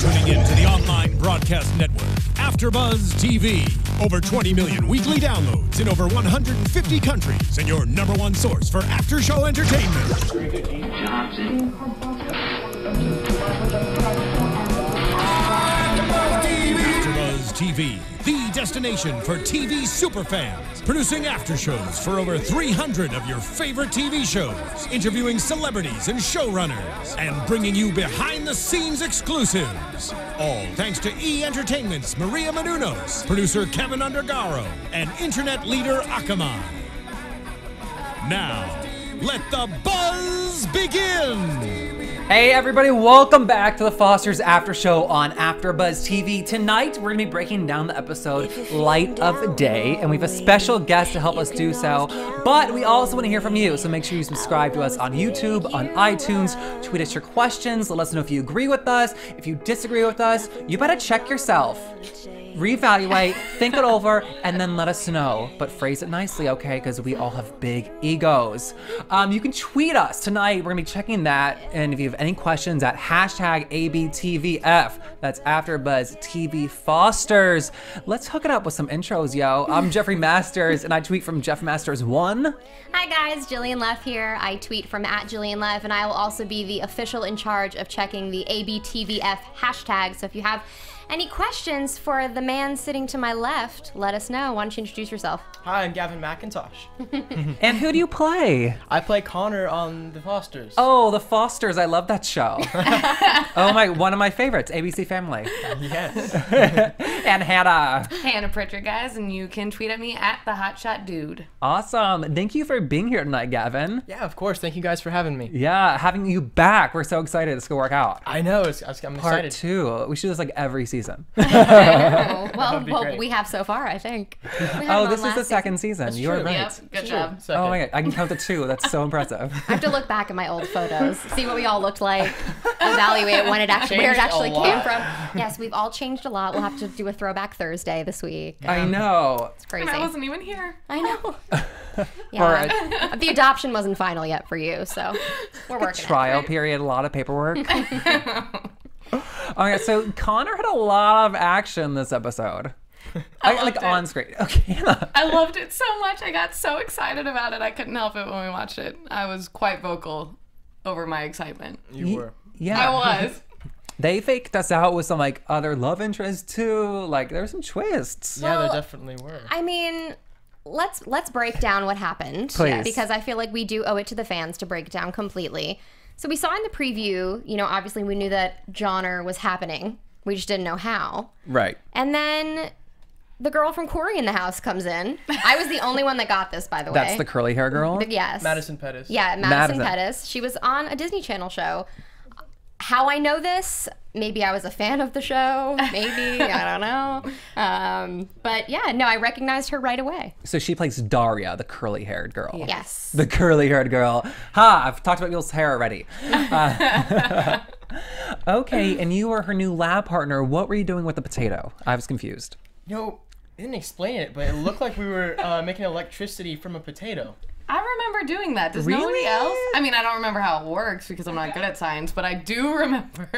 tuning in to the online broadcast network, AfterBuzz TV. Over 20 million weekly downloads in over 150 countries, and your number one source for after-show entertainment. AfterBuzz TV, the destination for TV superfans. Producing aftershows for over 300 of your favorite TV shows. Interviewing celebrities and showrunners. And bringing you behind-the-scenes exclusives. All thanks to E! Entertainment's Maria Menounos, producer Kevin Undergaro, and internet leader Akamai. Now, let the buzz begin! Hey everybody, welcome back to the Foster's After Show on AfterBuzz TV. Tonight, we're gonna be breaking down the episode Light of Day, and we have a special guest to help us do so. But we also wanna hear from you, so make sure you subscribe to us on YouTube, on iTunes, tweet us your questions, let us know if you agree with us. If you disagree with us, you better check yourself. Reevaluate, think it over, and then let us know. But phrase it nicely, okay? Because we all have big egos. You can tweet us tonight. We're gonna be checking that. And if you have any questions, at hashtag ABTVF. That's AfterBuzz TV Fosters. Let's hook it up with some intros, yo. I'm Jeffrey Masters, and I tweet from Jeff Masters 1. Hi guys, Jillian Leff here. I tweet from @JillianLeff, and I will also be the official in charge of checking the ABTVF hashtag. So if you have any questions for the man sitting to my left, let us know. Why don't you introduce yourself? Hi, I'm Gavin McIntosh. And who do you play? I play Connor on The Fosters. Oh, The Fosters. I love that show. Oh my, one of my favorites, ABC Family. Yes. And Hannah. Hannah Pritchard, guys, and you can tweet at me at the Hotshot Dude. Awesome. Thank you for being here tonight, Gavin. Yeah, of course. Thank you guys for having me. Yeah, having you back. We're so excited. This could work out. I know. I'm excited. Part 2. We should do this like every season. Well, we have so far, I think. Oh, this is the second season. That's You are true. right. Yep, good job. Second. Oh my god, I can count to 2. That's so impressive. I have to look back at my old photos, see what we all looked like, evaluate when it actually, where it Changed a actually came lot. from. Yes, we've all changed a lot. We'll have to do a throwback Thursday this week. I know. It's crazy. And I wasn't even here. I know. Yeah. The adoption wasn't final yet for you, so we're working. Trial period, a lot of paperwork. Okay, so Connor had a lot of action this episode. Like loved it. on screen. Okay. Hannah. I loved it so much. I got so excited about it. I couldn't help it when we watched it. I was quite vocal over my excitement. You were. Yeah. I was. They faked us out with some like other love interests too. Like there's some twists. Yeah, Well, there definitely were. I mean, let's break down what happened. Please. Because I feel like we do owe it to the fans to break it down completely. So we saw in the preview, you know, obviously we knew that Johnner was happening. We just didn't know how. Right. And then the girl from Corey in the House comes in. I was the only one that got this, by the way. That's the curly hair girl? Yes. Madison Pettis. Yeah, Madison. Madison Pettis. She was on a Disney Channel show. How I know this, maybe I was a fan of the show, maybe, I don't know. But yeah, no, I recognized her right away. So she plays Daria, the curly haired girl. Yes. The curly haired girl. Ha! I've talked about people's hair already. Okay, and you were her new lab partner. What were you doing with the potato? I was confused. You know, I didn't explain it, but it looked like we were making electricity from a potato. I remember doing that. Does Really? nobody else? I mean, I don't remember how it works because I'm not good at science, but I do remember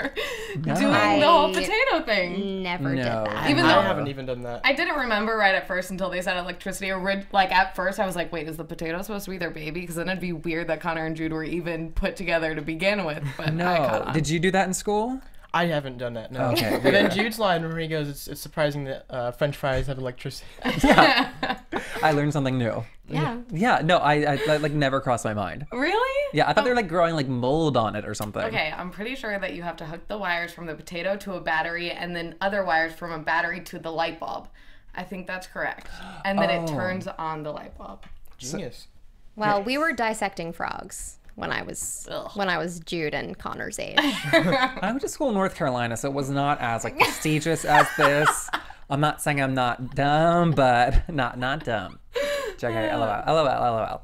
doing the whole potato thing. Never did No. that. Even I though haven't even done that. I didn't remember right at first until they said electricity. Like at first I was like, wait, is the potato supposed to be their baby? Because then it'd be weird that Connor and Jude were even put together to begin with. But I caught No. on. Did you do that in school? I haven't done that, no. Okay, But then Jude's line where he goes, it's surprising that French fries have electricity. I learned something new. Yeah. Yeah, no, I like never crossed my mind. Really? Yeah, I thought they were like growing like mold on it or something. Okay, I'm pretty sure that you have to hook the wires from the potato to a battery and then other wires from a battery to the light bulb. I think that's correct. And then it turns on the light bulb. Genius. Well, we were dissecting frogs when I was Jude and Connor's age. I went to school in North Carolina, so it was not as like prestigious as this. I'm not saying I'm not dumb, but not dumb. Okay, LOL.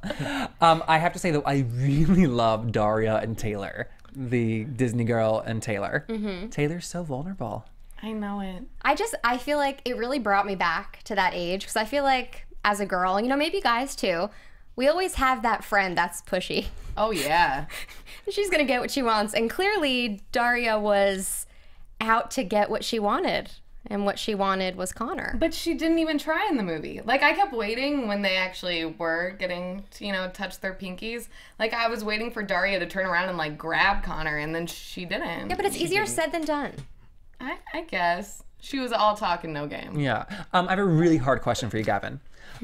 I have to say though, I really love Daria and Taylor, the Disney girl and Taylor. Taylor's so vulnerable. I know it. I feel like it really brought me back to that age because I feel like as a girl, you know, maybe guys too, we always have that friend that's pushy. Oh, yeah. She's gonna get what she wants. And clearly Daria was out to get what she wanted. And what she wanted was Connor. But she didn't even try in the movie. Like, I kept waiting when they actually were getting to, touch their pinkies. Like, I was waiting for Daria to turn around and, like, grab Connor, and then she didn't. Yeah, but it's easier said than done. I guess. She was all talk and no game. Yeah. I have a really hard question for you, Gavin.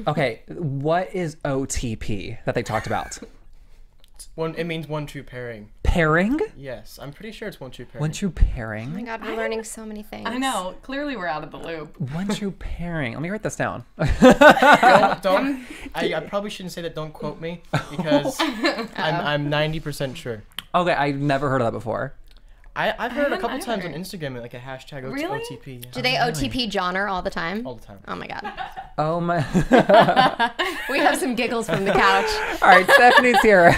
Okay, what is OTP that they talked about? It means one true pairing. Pairing? Yes, I'm pretty sure it's one true pairing. One true pairing? Oh my god, we're learning so many things. I know. Clearly, we're out of the loop. One true pairing. Let me write this down. Don't. I probably shouldn't say that. Don't quote me because I'm 90% sure. Okay, I've never heard of that before. I've heard a couple either. times on Instagram like a hashtag Really? OTP. Yeah. Do they OTP Johnner all the time? All the time. Oh my god. Oh my. We have some giggles from the couch. All right, Stephanie's here.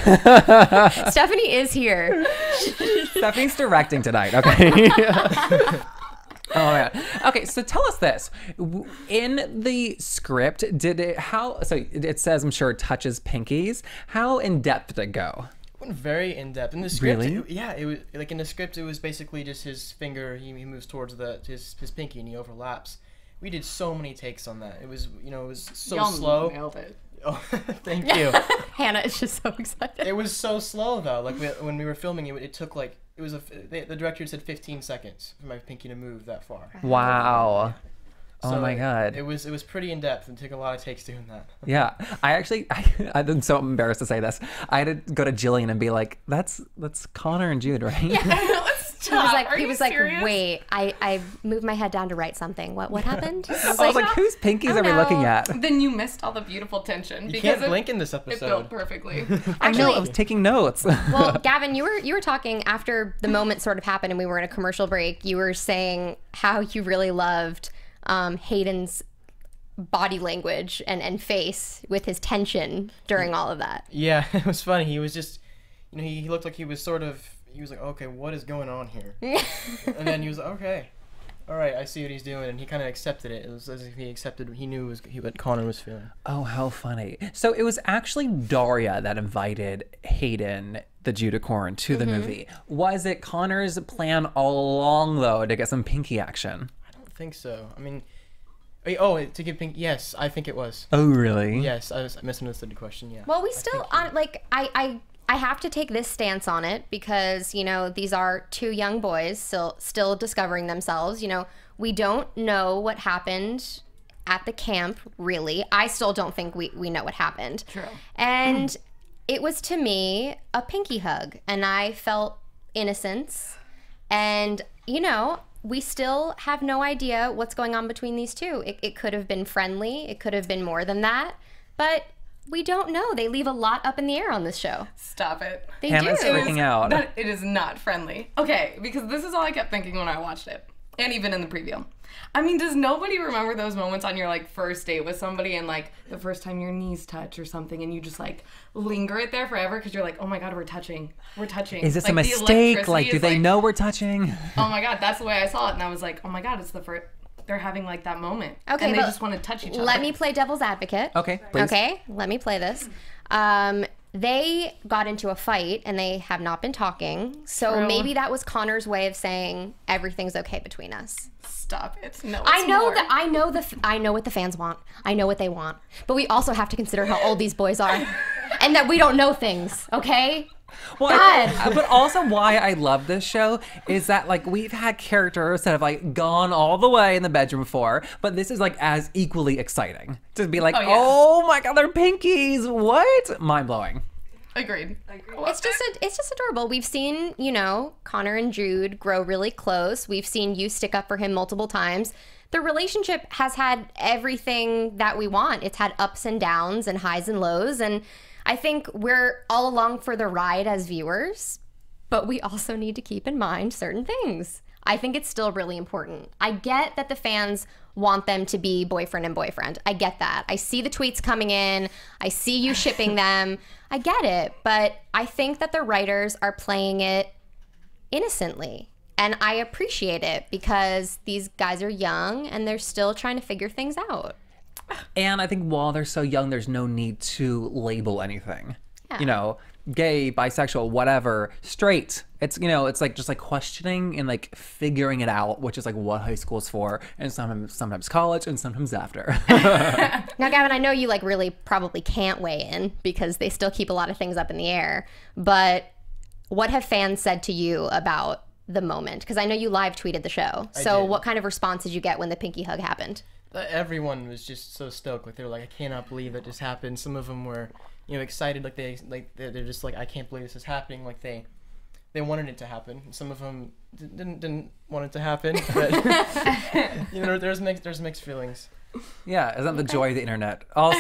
Stephanie is here. Stephanie's directing tonight, okay? Oh my god. Okay, so tell us this. In the script, so it says, I'm sure, it touches pinkies. How in depth did it go? Went very in depth in the script. Really? It was like in the script. It was basically just his finger. He moves towards his pinky and he overlaps. We did so many takes on that. It was it was so Y'all slow. nailed it. Oh, thank you. Hannah is just so excited. It was so slow though. Like when we were filming it took like the director said 15 seconds for my pinky to move that far. Wow. Oh So my god. It was pretty in depth and took a lot of takes doing that. Yeah, I'm so embarrassed to say this. I had to go to Jillian and be like, "That's Connor and Jude, right?" He was like, wait, I moved my head down to write something. What happened? I I was like, "Whose pinkies are we looking at?" Then you missed all the beautiful tension. You because can't blink in this It built episode. perfectly. I know. I was taking notes. Well, Gavin, you were talking after the moment sort of happened and we were in a commercial break. You were saying how you really loved Hayden's body language and face with his tension during all of that. Yeah, it was funny. He was just, he looked like he was like, okay, what is going on here? And then he was like, okay, all right, I see what he's doing, and he kind of accepted it. It was as if he knew what Connor was feeling. Oh, how funny. So it was actually Daria that invited Hayden, the Judicorn, to the movie. Was it Connor's plan all along, though, to get some pinky action? I don't think so. I mean, to give pink, yes, I think it was. Oh, really? Yes, I misunderstood the question, yeah. Well, we still, I have to take this stance on it because, these are two young boys still discovering themselves. We don't know what happened at the camp, really. I still don't think we know what happened. True. And it was, to me, a pinky hug. And I felt innocence. And, we still have no idea what's going on between these two. It could have been friendly. It could have been more than that. But we don't know. They leave a lot up in the air on this show. Stop it. They Hannah's do. freaking out. It is not friendly. Okay, because this is all I kept thinking when I watched it. And even in the preview. I mean, does nobody remember those moments on your, first date with somebody and, the first time your knees touch or something and you just, linger it there forever because you're like, oh, my God, we're touching. We're touching. Is this a the mistake? electricity Do is, they know we're touching? Oh, my God, that's the way I saw it. And I was like, oh, my God, it's the first... They're having, that moment. Okay, and they but just want to touch each other. Let me play devil's advocate. Okay, please. Okay, let me play this. They got into a fight and they have not been talking. So True. maybe that was Connor's way of saying everything's okay between us. Stop it. No, I it's know more. that I know what the fans want. I know what they want. But we also have to consider how old these boys are and that we don't know things, okay? Well, God. but also why I love this show is that we've had characters that have gone all the way in the bedroom before, but this is as equally exciting to be like, Oh, yeah. oh my God, they're pinkies. What? Mind blowing. Agreed. It's just adorable. We've seen, Connor and Jude grow really close. We've seen you stick up for him multiple times. The relationship has had everything that we want. It's had ups and downs and highs and lows, and I think we're all along for the ride as viewers, but we also need to keep in mind certain things. I think it's still really important. I get that the fans want them to be boyfriend and boyfriend. I get that. I see the tweets coming in. I see you shipping them. I get it. But I think that the writers are playing it innocently. And I appreciate it because these guys are young and they're still trying to figure things out. And I think while they're so young, there's no need to label anything. Yeah. gay, bisexual, whatever, straight. It's, you know, it's like just like questioning and like figuring it out, which is like what high school is for, and sometimes college and sometimes after. Now, Gavin, I know you like really probably can't weigh in because they still keep a lot of things up in the air, but what have fans said to you about the moment? Because I know you live tweeted the show. So did. what kind of response did you get when the pinky hug happened? Everyone was just so stoked. Like they were like, I cannot believe that just happened. Some of them were, you know, excited. Like they're just like, I can't believe this is happening. Like they wanted it to happen. Some of them didn't want it to happen. But you know, there's mixed feelings. Yeah, isn't that the joy of the internet? All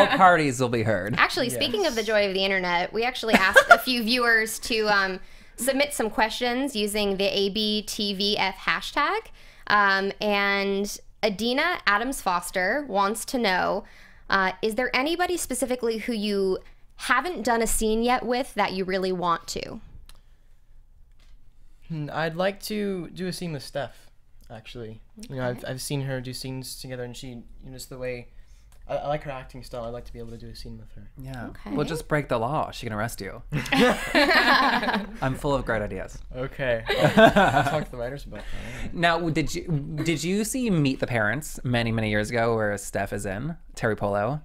parties will be heard. Actually, speaking of the joy of the internet, we actually asked a few viewers to submit some questions using the ABTVF hashtag. And Adina Adams Foster wants to know, is there anybody specifically who you haven't done a scene yet with that you really want to? I'd like to do a scene with Steph, actually. You know, I've seen her do scenes together, and she, you know, just the way, I like her acting style. I'd like to be able to do a scene with her. Yeah. Okay. We'll just break the law. She can arrest you. I'm full of great ideas. Okay. I'll talk to the writers about that. Now, did you see Meet the Parents many years ago, where Steph is in Terry Polo?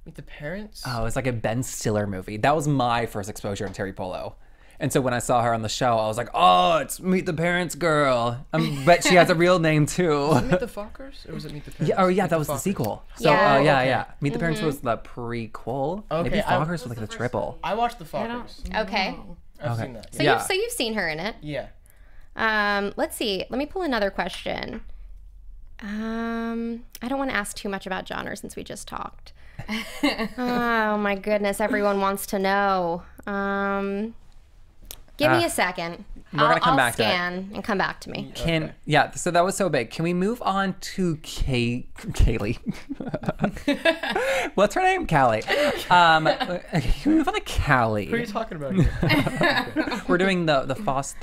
Meet the Parents? Oh, it's like a Ben Stiller movie. That was my first exposure to Terry Polo. And so when I saw her on the show, I was like, oh, it's Meet the Parents girl. I bet she has a real name too. Was it Meet the Fockers? Or was it Meet the Parents? Yeah, Meet that the was the Fockers. sequel. So Yeah. yeah. Meet the Parents was the prequel. Okay, Maybe I- Fockers was like the triple. I watched the Fockers. Okay. I've Okay. seen that. So, Yeah. you've seen her in it. Yeah. Let's see. Let me pull another question. I don't want to ask too much about genre since we just talked. Oh my goodness, everyone wants to know. Give me a second. We're gonna come I'll back to it. scan and come back to me. Yeah, so that was so big. Can we move on to Kaylee? What's her name? Callie. Can we move on to Callie? What are you talking about here? We're doing the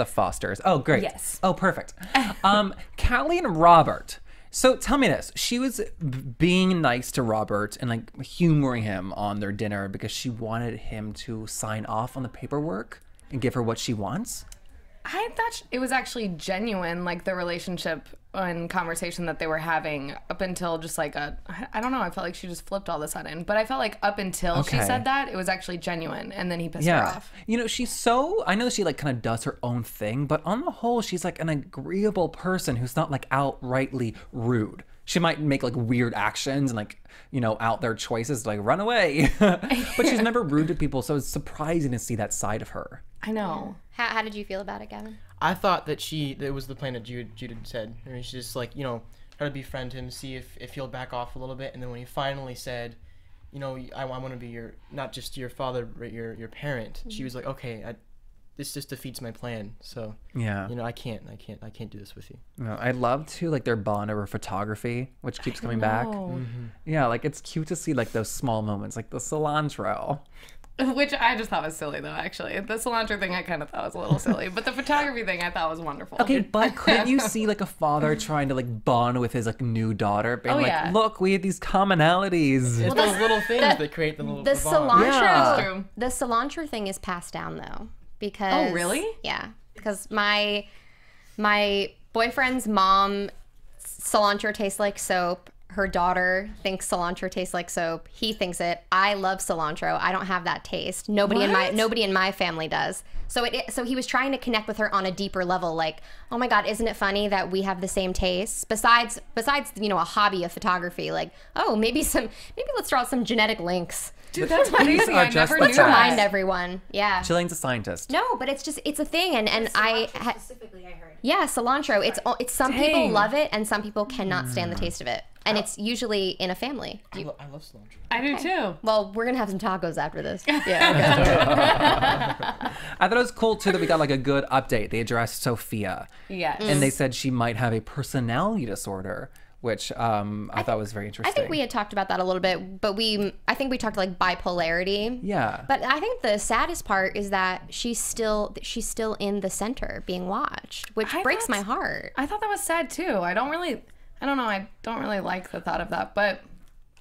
Fosters. Oh, great. Yes. Oh, perfect. Callie and Robert. So tell me this. She was being nice to Robert and like humoring him on their dinner because she wanted him to sign off on the paperwork and give her what she wants. I thought it was actually genuine, like the relationship and conversation that they were having up until just like I don't know, I felt like she just flipped all of a sudden. But I felt like up until she Okay. said that, it was actually genuine, and then he pissed her off. You know, I know she like kind of does her own thing, but on the whole, she's like an agreeable person who's not like outrightly rude. She might make like weird actions and like, you know, out there choices like run away. But she's never rude to people, so it's surprising to see that side of her. I know. How did you feel about it, Gavin? I thought that it was the plan that Jude had said. I mean, she's just like, you know, try to befriend him, see if he'll back off a little bit. And then when he finally said, you know, I want to be your, not just your father, but your parent, she was like, okay, this just defeats my plan. So, Yeah. you know, I can't do this with you. No, I love too like their bond over photography, which keeps coming back. Yeah, like it's cute to see like those small moments, like the cilantro. Which I just thought was silly, though, actually. The cilantro thing I kind of thought was a little silly. But the photography thing I thought was wonderful. Okay, but couldn't you see like a father trying to like bond with his like new daughter, being Oh, like, yeah. look, we have these commonalities. It's those little things that create the little The the bond. cilantro, Yeah. True. the cilantro thing is passed down though, because Oh, really? Yeah, because my boyfriend's mom, cilantro tastes like soap. Her daughter thinks cilantro tastes like soap. He thinks it. I love cilantro. I don't have that taste. Nobody in my family does. So he was trying to connect with her on a deeper level. Like, oh my God, isn't it funny that we have the same tastes? Besides, you know, a hobby of photography. Like, oh, maybe let's draw some genetic links. Dude, that's crazy. are I just never the knew best. Remind that. everyone. Yeah. Jillian's a scientist. No, but it's a thing, and Specifically, I heard. yeah, cilantro. It's some people Dang. love it, and some people cannot stand the taste of it, and it's usually in a family. I love cilantro. I do too. Well, we're gonna have some tacos after this. I thought it was cool too that we got like a good update. They addressed Sophia. Yes. And they said she might have a personality disorder, which I thought was very I interesting. think we had talked about that a little bit, but I think we talked like bipolarity. Yeah. But I think the saddest part is that she's still in the center being watched, which I breaks thought- my heart. I thought that was sad too. I don't really like the thought of that, but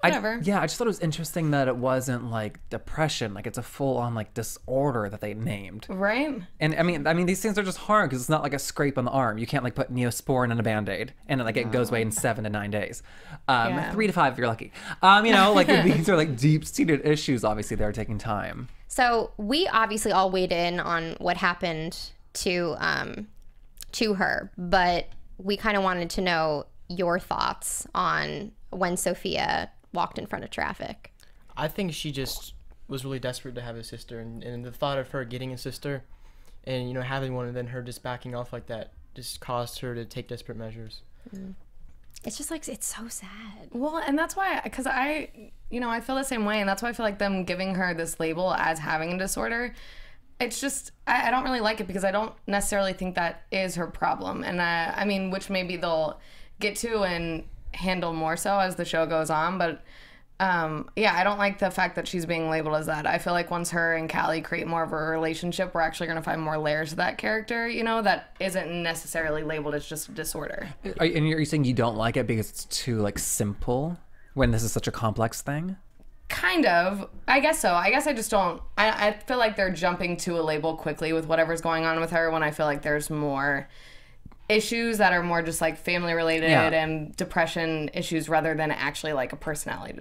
Whatever. Yeah, I just thought it was interesting that it wasn't like depression. Like it's a full-on like disorder that they named. Right? And I mean, these things are just hard because it's not like a scrape on the arm. You can't like put Neosporin in a Band-Aid and like it goes away in 7 to 9 days. 3 to 5 if you're lucky. You know, like these are like deep-seated issues. Obviously, they're taking time. So we obviously all weighed in on what happened to her, but we kind of wanted to know your thoughts on when Sophia walked in front of traffic. I think she just was really desperate to have a sister, and the thought of her getting a sister and, you know, having one and then her just backing off like that just caused her to take desperate measures. It's just like, it's so sad. Well, and that's why, because I feel the same way, and that's why I feel like them giving her this label as having a disorder, it's just, I don't really like it because I don't necessarily think that is her problem. And I mean, which maybe they'll get to and handle more so as the show goes on, but yeah, I don't like the fact that she's being labeled as that. I feel like once her and Callie create more of a relationship, we're actually going to find more layers to that character, you know, that isn't necessarily labeled as just a disorder. And you're saying you don't like it because it's too like simple when this is such a complex thing? Kind of. I guess so. I guess I just don't, I feel like they're jumping to a label quickly with whatever's going on with her when I feel like there's more issues that are more just like family related and depression issues rather than actually like a personality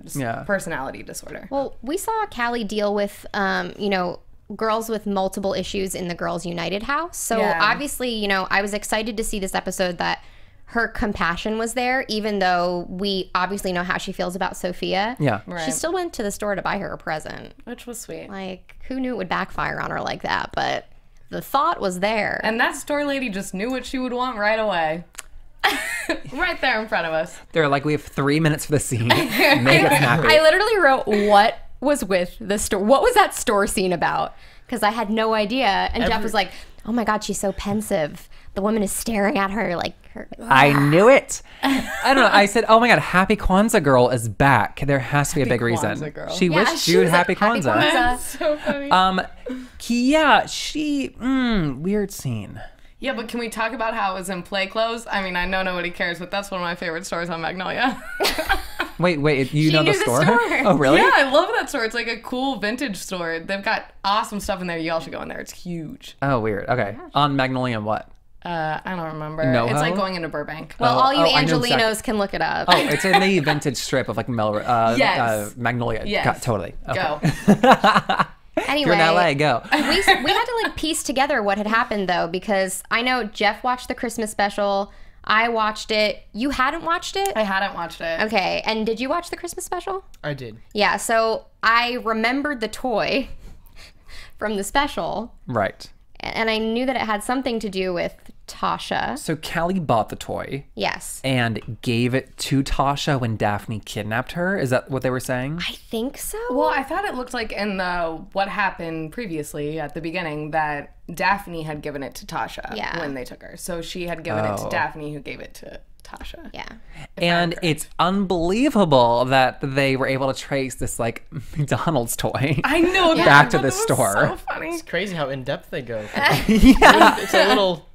disorder. Well, we saw Callie deal with, you know, girls with multiple issues in the Girls United house. So obviously, you know, I was excited to see this episode that her compassion was there, even though we obviously know how she feels about Sophia. Yeah. She still went to the store to buy her a present. Which was sweet. Like, who knew it would backfire on her like that? But the thought was there. And that store lady just knew what she would want right away. Right there in front of us. They're like, we have 3 minutes for the scene. Make it snappy. I literally wrote, what was with the store? What was that store scene about? Because I had no idea. And Jeff was like, oh my God, she's so pensive. The woman is staring at her like her. I knew it. I don't know. I said, oh my God, Happy Kwanzaa Girl is back. There has to be a big reason. Girl. She wished she would Happy Kwanzaa. That's so funny. Yeah, weird scene. Yeah, but can we talk about how it was in play clothes? I mean, I know nobody cares, but that's one of my favorite stores on Magnolia. Wait, you know knew the the store? store. Oh, really? Yeah, I love that store. It's like a cool vintage store. They've got awesome stuff in there. You all should go in there. It's huge. Oh, weird. Okay. On Magnolia and what? I don't remember. NoHo? It's like going into Burbank. Well, all you I know Angelinos can look it up. Oh, it's in the vintage strip of like Yes. Magnolia. Yes. Totally. Okay. Go. Anyway, You're in LA, go. we had to like piece together what had happened though, because I know Jeff watched the Christmas special. I watched it. You hadn't watched it? I hadn't watched it. Okay. And did you watch the Christmas special? I did. Yeah. So I remembered the toy from the special. Right. And I knew that it had something to do with Tasha. So Callie bought the toy Yes. and gave it to Tasha when Daphne kidnapped her. Is that what they were saying? I think so. Well, I thought it looked like in the what happened previously at the beginning that Daphne had given it to Tasha when they took her. So she had given it to Daphne, who gave it to Tasha. Yeah. And it's unbelievable that they were able to trace this like McDonald's toy. I know that. Back to the That was store. So funny. It's crazy how in depth they go. Yeah. It's a little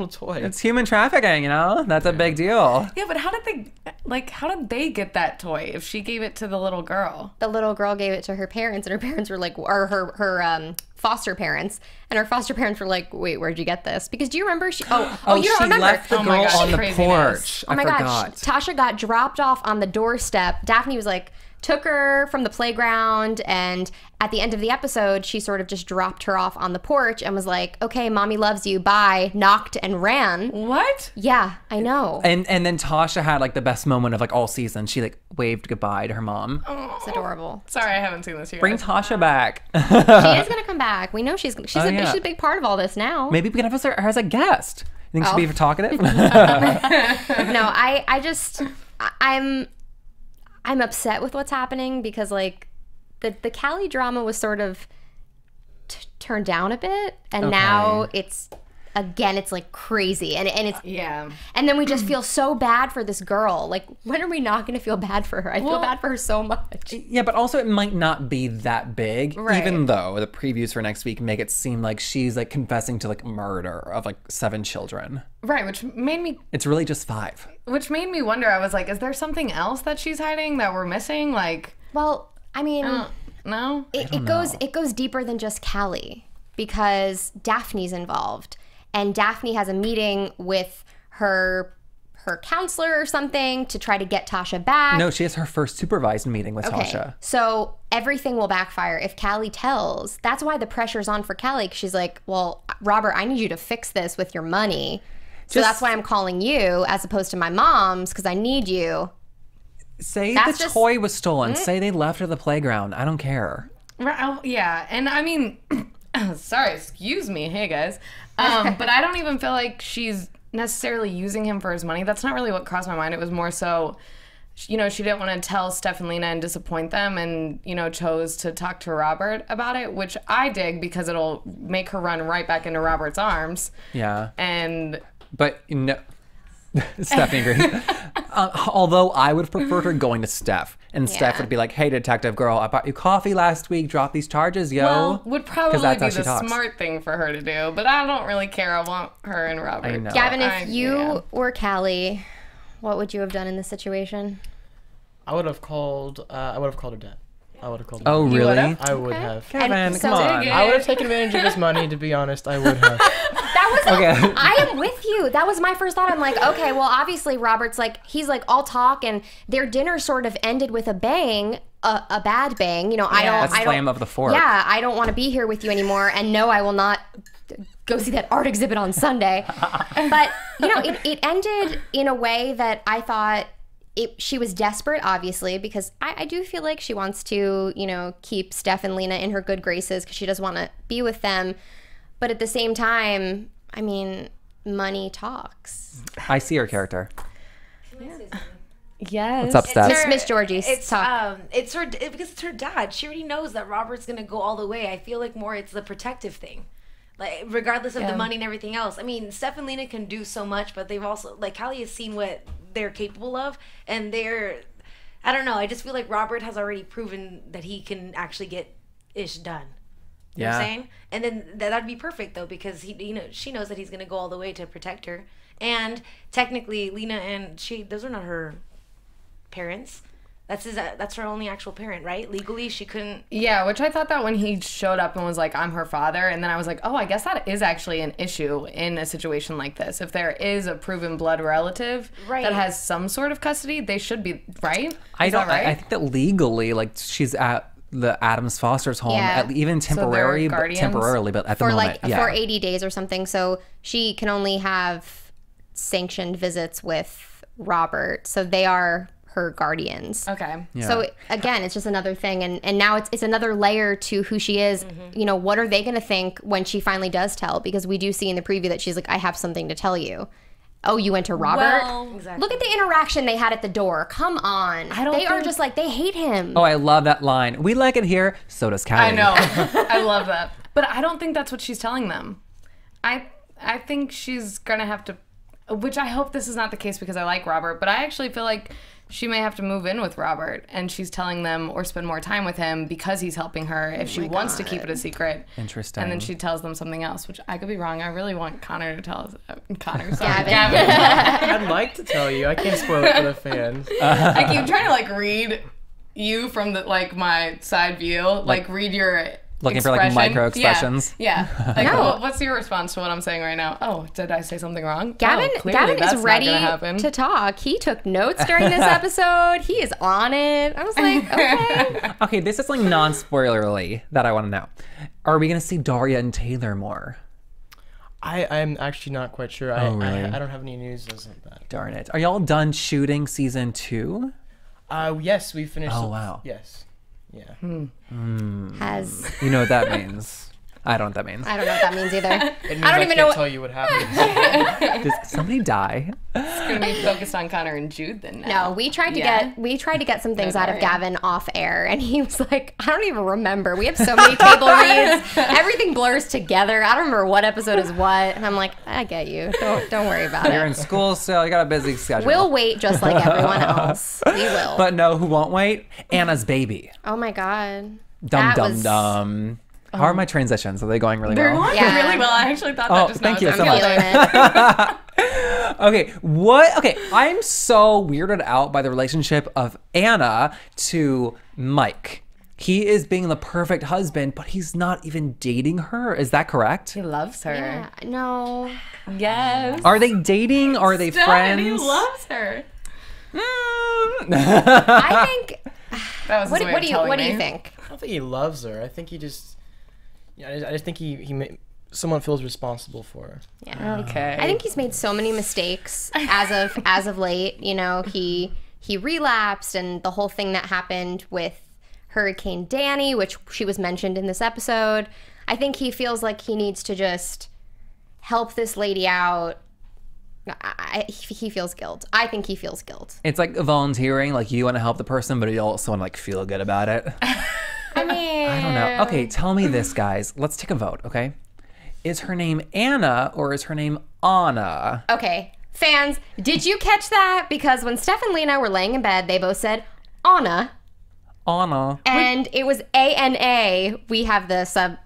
toy. It's human trafficking, you know? That's a big deal. Yeah, but how did they get that toy if she gave it to the little girl? The little girl gave it to her parents, and her parents were like, or her foster parents, and her foster parents were like, wait, where'd you get this? Because do you remember? You don't she remember? left the Oh my girl gosh, on the craziness. porch. Oh my I forgot. gosh, Tasha got dropped off on the doorstep. Daphne was like, took her from the playground, and at the end of the episode, she sort of just dropped her off on the porch and was like, okay, mommy loves you, bye, knocked and ran. What? Yeah, I know. And then Tasha had like the best moment of like all season. She like waved goodbye to her mom. It's adorable. Sorry, I haven't seen this yet. Bring Tasha back. She is going to come back. We know she's yeah. a big part of all this now. Maybe we can have her as a guest. You think she'd be talkative? No, I'm upset with what's happening because like the Callie drama was sort of turned down a bit, and now it's again, it's like crazy, and it's Yeah. and then we just feel so bad for this girl. Like, when are we not going to feel bad for her? I feel bad for her so much. Yeah, but also it might not be that big, Right. even though the previews for next week make it seem like she's like confessing to like murder of like 7 children. Right, which made me It's really just 5. wonder. I was like, is there something else that she's hiding that we're missing? Like, Well, I mean, no. it goes deeper than just Callie, because Daphne's involved, and Daphne has a meeting with her counselor or something to try to get Tasha back. No, she has her first supervised meeting with Tasha. So everything will backfire if Callie tells. That's why the pressure's on for Callie, 'cause she's like, well, Robert, I need you to fix this with your money. So that's why I'm calling you as opposed to my mom's, because I need you. Say That's the just- toy was stolen. Say they left her at the playground. I don't care. Right, oh, yeah, and I mean, sorry, excuse me, hey guys, but I don't even feel like she's necessarily using him for his money. That's not really what crossed my mind. It was more so, you know, she didn't want to tell Steph and Lena and disappoint them, and, you know, chose to talk to Robert about it, which I dig because it'll make her run right back into Robert's arms. Yeah. And But no. Stephanie agrees. Although I would have preferred her going to Steph. And Steph Yeah. would be like, hey, detective girl, I bought you coffee last week. Drop these charges, yo. well, would probably 'Cause that's be how she the talks. smart thing for her to do, but I don't really care. I want her and Robert. I know. Gavin, if I- you yeah. were Callie, what would you have done in this situation? I would have called her dad. I would have called her Oh, dad. You really? would've? I would have. Kevin, And come so- on. Dig it. I would have taken advantage of his money, to be honest. I would have. That was Okay. I am with you. That was my first thought. I'm like, okay, well, obviously Robert's like, he's like all talk, and their dinner sort of ended with a bang, a bad bang. You know, That's I don't. slam of the fork. Yeah, I don't want to be here with you anymore, and no, I will not go see that art exhibit on Sunday. But you know, it ended in a way that I thought. She was desperate, obviously, because I do feel like she wants to, you know, keep Steph and Lena in her good graces because she does want to be with them. But at the same time, I mean, money talks. I see her character. Yes. What's up, Steph? Miss Georgie's It's talk. it's her because it's her dad. She already knows that Robert's gonna go all the way. I feel like more it's the protective thing, like regardless of the money and everything else. I mean, Steph and Lena can do so much, but they've also like Callie has seen what they're capable of, and I don't know. I just feel like Robert has already proven that he can actually get ish done. You know what I'm saying? And then that'd be perfect though, because she knows that he's gonna go all the way to protect her. And technically, Lena and those are not her parents. That's her only actual parent, right? Legally, she couldn't. Yeah, which I thought that when he showed up and was like, I'm her father, and then I was like, oh, I guess that is actually an issue in a situation like this. If there is a proven blood relative Right. that has some sort of custody, they should be, right? I Is that don't. right? I think that legally, like, she's at the Adams Foster's home, Yeah. even they're temporarily, guardians? but at the For moment, like yeah. for 80 days or something. So she can only have sanctioned visits with Robert. So they are her guardians. Okay. So again, it's just another thing, and now it's another layer to who she is. You know, what are they going to think when she finally does tell? Because we do see in the preview that she's like, I have something to tell you. Oh, you went to Robert? Well, exactly. Look at the interaction they had at the door. Come on. They are just like, they hate him. Oh, I love that line. We like it here. So does Callie. I know. I love that. But I don't think that's what she's telling them. I think she's going to have to, which I hope this is not the case because I like Robert, but I actually feel like she may have to move in with Robert, and she's telling them or spend more time with him because he's helping her if she wants to keep it a secret. Interesting. And then she tells them something else, which I could be wrong. I really want Connor to tell us. Connor, sorry. Gavin. Gavin. I'd like to tell you. I can't spoil it for the fans. I keep trying to like read you from the like my side view, like read your Looking for, like, expression. micro expressions? Yeah. Like, No. what's your response to what I'm saying right now? Oh, did I say something wrong? Gavin, oh, clearly Gavin that's is not ready gonna happen. to talk. He took notes during this episode. He is on it. I was like, okay. Okay, this is like non-spoilerly that I want to know. Are we gonna see Daria and Taylor more? I'm actually not quite sure. Oh, really? I don't have any news as of that. Darn it. Are y'all done shooting season 2? Yes, we finished. Oh, wow. Yes. Yeah. Has You know what that means. I don't know what that means. I don't know what that means either. It means I don't even know can't what- tell you what happened. Did somebody die? It's gonna be focused on Connor and Jude then. No, Now. we tried to Yeah. get some things out of Okay. Gavin off air, and he was like, I don't even remember. We have so many table reads. Everything blurs together. I don't remember what episode is what. And I'm like, I get you. Don't worry about You're it. in school still. You got a busy schedule. We'll wait just like everyone else. We will. But no, who won't wait? Anna's baby. Oh my god. Dum That dum was- dum. How are my transitions? Are they going really They're well? going Yeah. really well. I actually thought Oh, that just thank now. you as so I was much. feeling Feeling it. Okay, what? Okay, I'm so weirded out by the relationship of Anna to Mike. He is being the perfect husband, but he's not even dating her. Is that correct? He loves her. Yeah, no. Yes. Are they dating? Are they Stop, friends? He loves her. I think. That was his way What of do you telling me. think? I don't think he loves her. I think he just. Yeah, I just think someone feels responsible for her. Yeah. Okay. I think he's made so many mistakes as of late. You know, he relapsed, and the whole thing that happened with Hurricane Danny, which she was mentioned in this episode. I think he feels like he needs to just help this lady out. He feels guilt. I think he feels guilt. It's like volunteering, like you want to help the person, but you also want to like feel good about it. I mean, I don't know. Okay, tell me this, guys. Let's take a vote, okay? Is her name Anna or is her name Anna? Okay, fans, did you catch that? Because when Steph and Lena were laying in bed, they both said Anna. Anna. And it was A-N-A. We have the sub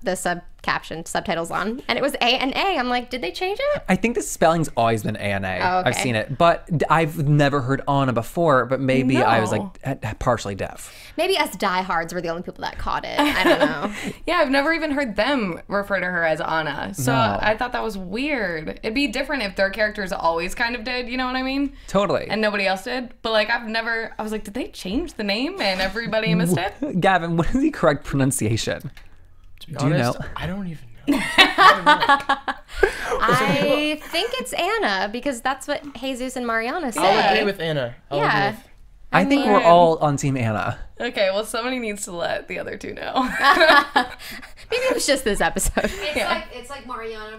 caption subtitles on, and it was A-N-A. I'm like, did they change it? I think the spelling's always been A-N-A. Oh, okay. I've seen it, but I've never heard Anna before, but maybe I was No. like partially deaf. Maybe us diehards were the only people that caught it. I don't know. Yeah, I've never even heard them refer to her as Anna. So No. I thought that was weird. It'd be different if their characters always kind of did, you know what I mean? Totally. And nobody else did. But like I was like, did they change the name and everybody missed it? Gavin, what is the correct pronunciation? To be Do you honest, know? I don't even know. I think it's Anna because that's what Jesus and Mariana said. I'll agree with Anna. I'll agree Yeah. with- I think we're all on Team Anna. Okay, well somebody needs to let the other two know. Maybe it was just this episode. It's like Mariana.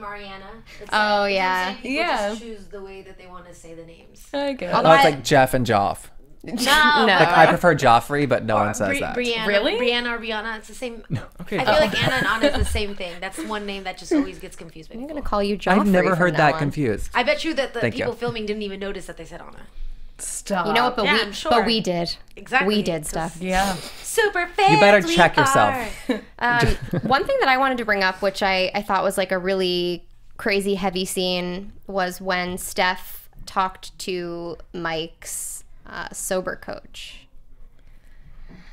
It's Oh, like, yeah. people Yeah. just choose the way that they want to say the names. I guess. Oh, it's like Jeff and Joff. No, No. Like I prefer Joffrey, but no one says that. Brianna, Really? Brianna or Brianna, it's the same. Okay. I feel like Anna and Anna is the same thing. That's one name that just always gets confused by I'm people. gonna call you Joffrey. I've never from heard now that on. confused. I bet you that the Thank you. people filming didn't even notice that they said Anna. Stop. You know what? But Yeah, I'm sure. but we did. Exactly. We did Because stuff. Yeah. Super fans. You better we check yourself. are. One thing that I wanted to bring up, which I thought was like a really crazy heavy scene, was when Steph talked to Mike's sober coach.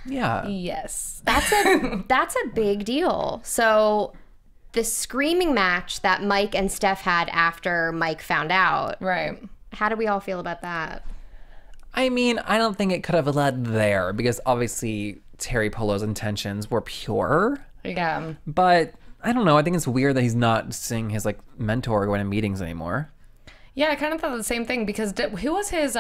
Yeah. Yes. That's a big deal. So the screaming match that Mike and Steph had after Mike found out, Right. how do we all feel about that? I mean, I don't think it could have led there because obviously Terry Polo's intentions were pure. Yeah. But I don't know. I think it's weird that he's not seeing his like mentor going to meetings anymore. Yeah, I kind of thought the same thing because who was his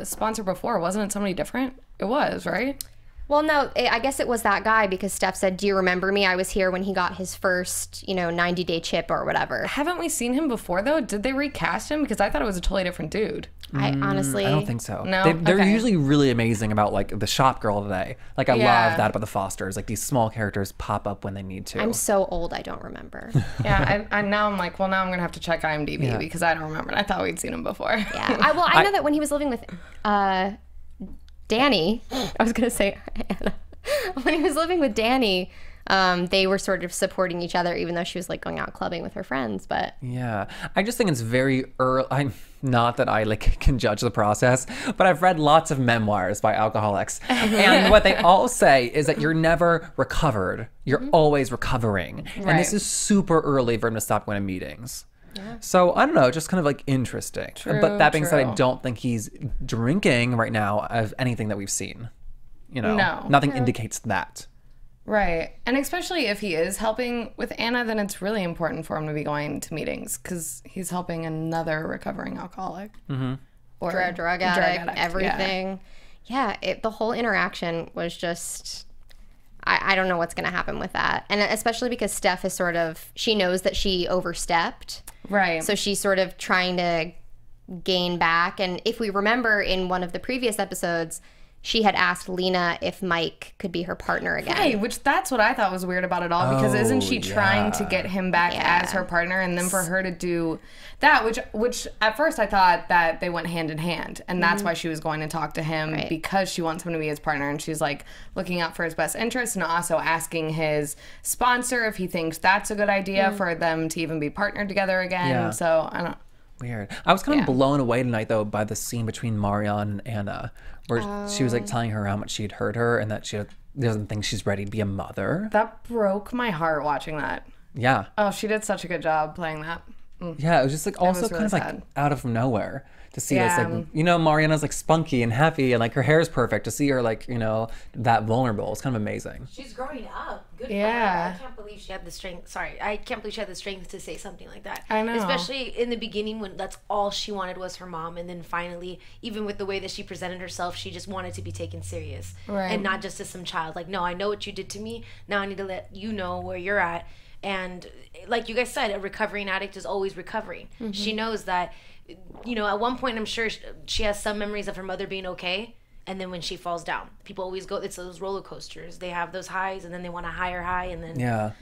sponsor before? Wasn't it somebody different? It was, right? Well, no, I guess it was that guy because Steph said, "Do you remember me? I was here when he got his first, 90-day chip or whatever." Haven't we seen him before though? Did they recast him? Because I thought it was a totally different dude. I honestly, I don't think so. No? They're Okay. usually really amazing about like the shop girl today. Like I Yeah. love that about the Fosters. Like these small characters pop up when they need to. I'm so old, I don't remember. Yeah, I now I'm like, well, now I'm gonna have to check IMDb Yeah. because I don't remember. I thought we'd seen him before. Yeah, I know that when he was living with Danny, I was gonna say Anna. When he was living with Danny, they were sort of supporting each other, even though she was like going out clubbing with her friends. But Yeah, I just think it's very early. I'm not that I like can judge the process, but I've read lots of memoirs by alcoholics, and what they all say is that you're never recovered. You're always recovering, and this Right. is super early for him to stop going to meetings. So I don't know, just kind of like interesting. But that being said, I true. don't think he's drinking right now of anything that we've seen. No. Nothing indicates that. Right. And especially if he is helping with Anna, then it's really important for him to be going to meetings because he's helping another recovering alcoholic. Mm-hmm. Or drug addict, everything. Yeah, the whole interaction was just. I don't know what's going to happen with that. And especially because Steph is she knows that she overstepped. Right. So she's sort of trying to gain back. And if we remember in one of the previous episodes, she had asked Lena if Mike could be her partner again. Right, which that's what I thought was weird about it all, because isn't she trying to get him back Yeah. as her partner, and then for her to do that, which at first I thought that they went hand in hand, and that's why she was going to talk to him, because she wants him to be his partner, and she's like looking out for his best interest and also asking his sponsor if he thinks that's a good idea for them to even be partnered together again. Yeah. So I don't. Weird. I was kind of blown away tonight, though, by the scene between Marianne and Anna, where she was like telling her how much she'd hurt her and that she doesn't think she's ready to be a mother. That broke my heart watching that. Yeah. Oh, she did such a good job playing that. Yeah, it was just like also was kind of really like sad. out of nowhere to see this. Yeah. Like, you know, Mariana's like spunky and happy and like her hair is perfect. To see her like, you know, that vulnerable, it's kind of amazing. She's growing up. Good Yeah. for her. I can't believe she had the strength. Sorry, I can't believe she had the strength to say something like that. I know. Especially in the beginning when that's all she wanted was her mom, and then finally, even with the way that she presented herself, she just wanted to be taken serious, Right. and not just as some child. Like, no, I know what you did to me. Now I need to let you know where you're at. And like you guys said, a recovering addict is always recovering. She knows that, you know, at one point I'm sure she has some memories of her mother being okay. And then when she falls down, people always go, it's those roller coasters. They have those highs and then they want a higher high. And then, Yeah.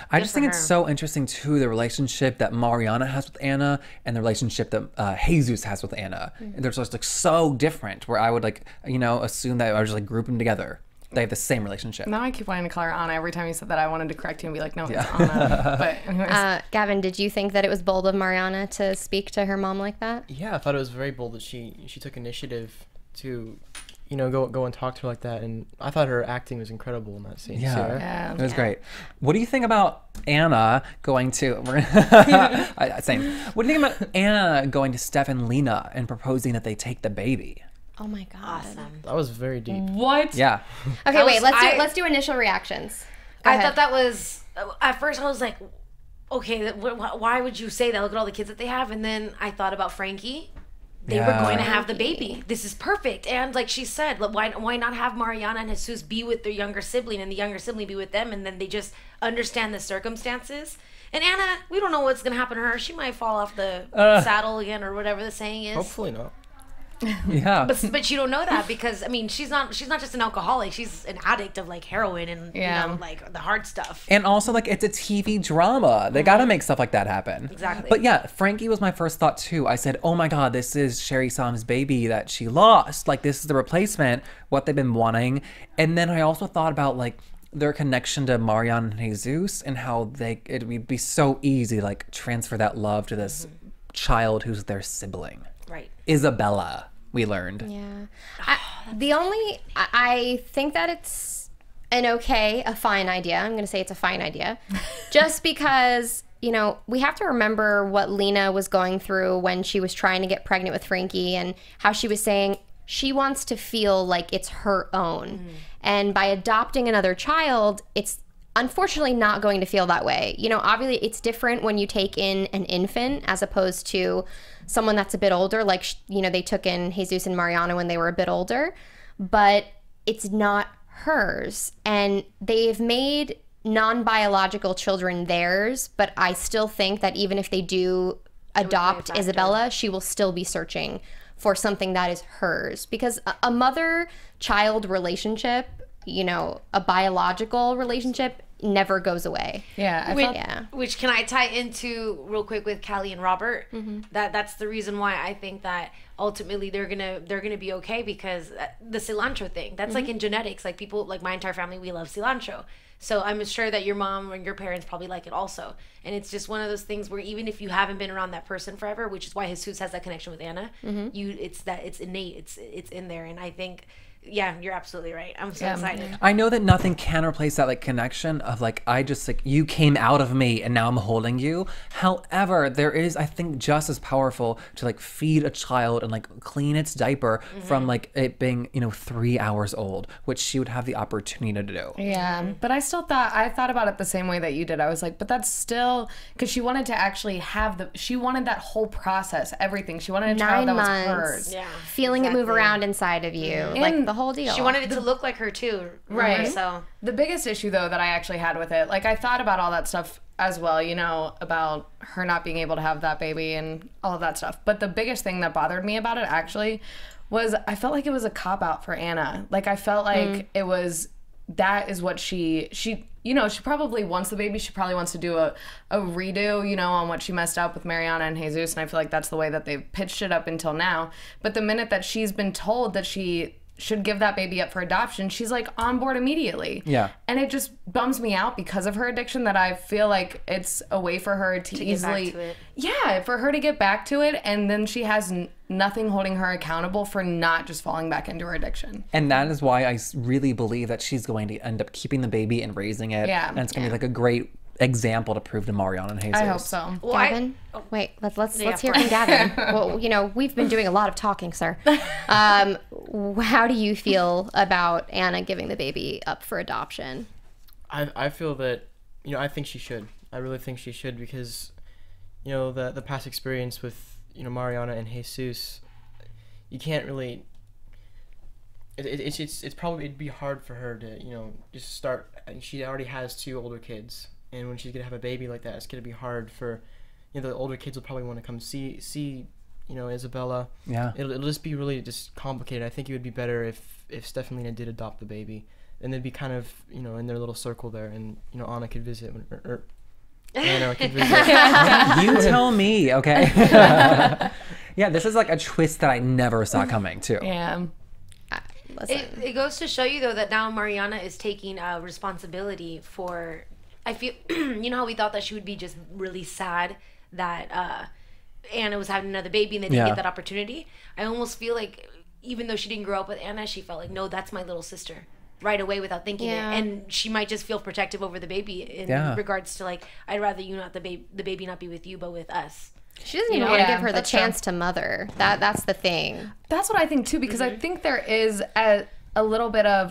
I just think for it's her. so interesting, too, the relationship that Mariana has with Anna and the relationship that Jesus has with Anna. They're just like so different, where I would like, you know, assume that I would just like group them together. They have the same relationship. Now I keep wanting to call her Anna. Every time you said that, I wanted to correct you and be like, no, it's Anna. But anyways. Gavin, did you think that it was bold of Mariana to speak to her mom like that? Yeah, I thought it was very bold that she took initiative to, you know, go and talk to her like that, and I thought her acting was incredible in that scene. Yeah. Sarah? Yeah. It was great. What do you think about Anna going to... Same. What do you think about Anna going to Steph and Lena and proposing that they take the baby? Oh my god. awesome. That was very deep. What? Yeah. Okay, wait, was- let's do initial reactions. Go I ahead. thought that was, at first I was like, okay, why would you say that? Look at all the kids that they have. And then I thought about Frankie. They were Yeah. going to have the baby. This is perfect. And like she said, why not have Mariana and Jesus be with their younger sibling and the younger sibling be with them, and then they just understand the circumstances. And Anna, we don't know what's going to happen to her. She might fall off the saddle again, or whatever the saying is. Hopefully not. Yeah. But you don't know that, because I mean she's not just an alcoholic. She's an addict of like heroin and Yeah. you know, like the hard stuff. And also, like, it's a TV drama. They got to make stuff like that happen. Exactly. But yeah, Frankie was my first thought, too. I said, oh my God, this is Sherry Sam's baby that she lost. Like, this is the replacement, what they've been wanting. And then I also thought about, like, their connection to Marianne and Jesus and how it would be so easy to, like, transfer that love to this child who's their sibling. Right. Isabella, we learned. Yeah. I think that it's a fine idea. I'm going to say it's a fine idea. Just because, you know, we have to remember what Lena was going through when she was trying to get pregnant with Frankie, and how she was saying she wants to feel like it's her own. And by adopting another child, it's unfortunately not going to feel that way. You know, obviously it's different when you take in an infant as opposed to someone that's a bit older, like, you know, they took in Jesus and Mariana when they were a bit older, but it's not hers. And they've made non-biological children theirs, but I still think that even if they do adopt factor. Isabella, she will still be searching for something that is hers, because a mother-child relationship, you know, a biological relationship never goes away. Yeah. I Which, felt which can I tie into real quick with Callie and Robert? That's the reason why I think that ultimately they're gonna be okay, because the cilantro thing, that's like in genetics. Like people, like my entire family, we love cilantro. So I'm sure that your mom and your parents probably like it also. And it's just one of those things where even if you haven't been around that person forever, which is why Jesus has that connection with Anna, it's innate, it's in there. And I think, yeah, you're absolutely right. I'm so excited. I know that nothing can replace that like connection of like, I just like, you came out of me and now I'm holding you. However, there is, I think, just as powerful to like feed a child and like clean its diaper from like it being, you know, 3 hours old, which she would have the opportunity to do. Yeah, but I thought about it the same way that you did. I was like, but that's still, because she wanted to actually she wanted that whole process, everything. She wanted a child 9 that was months. hers. Yeah, Feeling it move exactly. around inside of you, like And the whole deal. She wanted it to look like her too, Right. remember? So The biggest issue, though, that I actually had with it, like, I thought about all that stuff as well, you know, about her not being able to have that baby and all of that stuff. But the biggest thing that bothered me about it, actually, was I felt like it was a cop-out for Anna. Like, I felt like it was, that is what she, you know, she probably wants the baby. She probably wants to do a redo, you know, on what she messed up with Mariana and Jesus. And I feel like that's the way that they've pitched it up until now. But the minute that she's been told that she should give that baby up for adoption, she's like on board immediately. Yeah. And it just bums me out because of her addiction, that I feel like it's a way for her to easily get back to it. Yeah, for her to get back to it, and then she has nothing holding her accountable for not just falling back into her addiction. And that is why I really believe that she's going to end up keeping the baby and raising it. Yeah. And it's going to be like a great example to prove to Mariana and Jesus. I hope so. well, Gavin, wait. Let's hear from Gavin. Well, you know, we've been doing a lot of talking, sir. How do you feel about Anna giving the baby up for adoption? I feel that, you know, I think she should. I really think she should, because, you know, the past experience with, you know, Mariana and Jesus, you can't really. It's probably, it'd be hard for her to, you know, just start. And she already has 2 older kids, and when she's gonna have a baby like that, it's gonna be hard for, you know, the older kids will probably want to come see, you know, Isabella. Yeah. It'll just be really just complicated. I think it would be better if Stefanina did adopt the baby, and they'd be kind of, you know, in their little circle there, and, you know, Anna could visit, or Anna could visit. You tell me, okay? Yeah, this is like a twist that I never saw coming, too. Yeah. Listen. it goes to show you though that now Mariana is taking responsibility for. I feel you know how we thought that she would be just really sad that Anna was having another baby and they didn't Yeah. get that opportunity. I almost feel like even though she didn't grow up with Anna, she felt like, no, that's my little sister, right away without thinking Yeah. it. And she might just feel protective over the baby in Yeah. regards to like, I'd rather you not the baby not be with you but with us. She doesn't even know, want to yeah, give her the that's true. chance to mother. That's the thing. That's what I think too, because I think there is a little bit of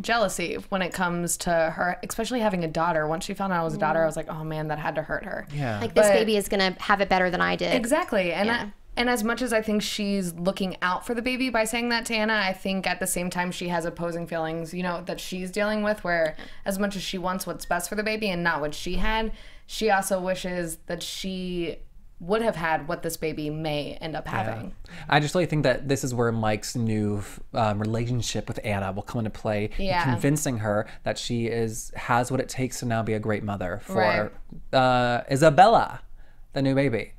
jealousy when it comes to her, especially having a daughter. Once she found out I was a daughter, I was like, oh man, that had to hurt her. Yeah. Like, this But- baby is gonna have it better than I did. Exactly. And Yeah. and as much as I think she's looking out for the baby by saying that to Anna, I think at the same time she has opposing feelings, you know, that she's dealing with, where as much as she wants what's best for the baby and not what she had, she also wishes that she would have had what this baby may end up having. I just really think that this is where Mike's new relationship with Anna will come into play, Yeah. convincing her that she has what it takes to now be a great mother for Right. Isabella, the new baby.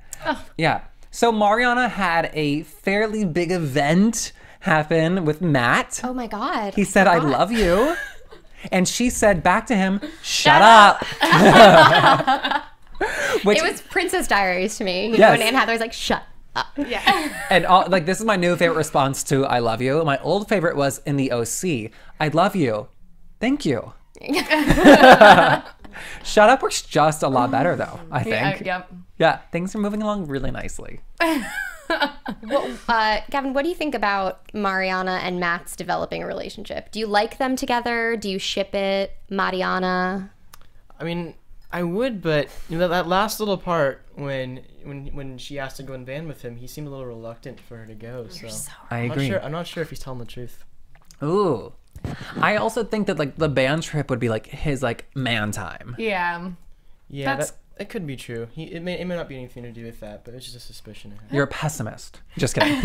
Yeah. So Mariana had a fairly big event happen with Matt. Oh my God. He said, "I love you," and she said back to him, "Shut up." Which, It was Princess Diaries to me. You know, Yes. when Anne Hathaway's like, shut up. and like this is my new favorite response to "I love you." My old favorite was in the OC. "I love you, thank you." Shut up works just a lot better though, I think. Yep. Yeah, things are moving along really nicely. Gavin, what do you think about Mariana and Matt's developing a relationship? Do you like them together? Do you ship it? Mariana? I mean, I would, but you know, that last little part when she asked to go in van with him, he seemed a little reluctant for her to go. So, I I'm agree. I'm not sure if he's telling the truth. Ooh. I also think that like the band trip would be like his like man time. Yeah. Yeah, That's- that could be true. It may not be anything to do with that, but it's just a suspicion. I have. You're a pessimist. Just kidding.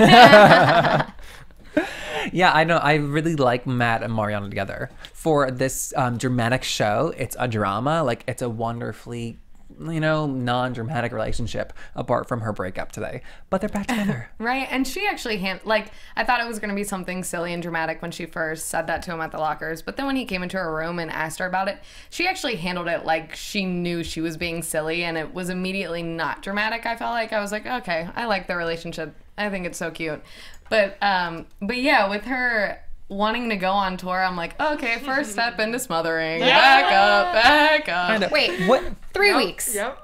Yeah, I know. I really like Matt and Mariana together. For this dramatic show, it's a drama. Like, it's a wonderfully, you know, non-dramatic relationship apart from her breakup today. But they're back together. Right, and she actually I thought it was going to be something silly and dramatic when she first said that to him at the lockers, but then when he came into her room and asked her about it, she actually handled it like she knew she was being silly, and it was immediately not dramatic. I felt like I was like, okay, I like their relationship. I think it's so cute. But yeah, with her wanting to go on tour, I'm like, okay, first step into smothering. Back up. Wait, What? 3 weeks. Yep.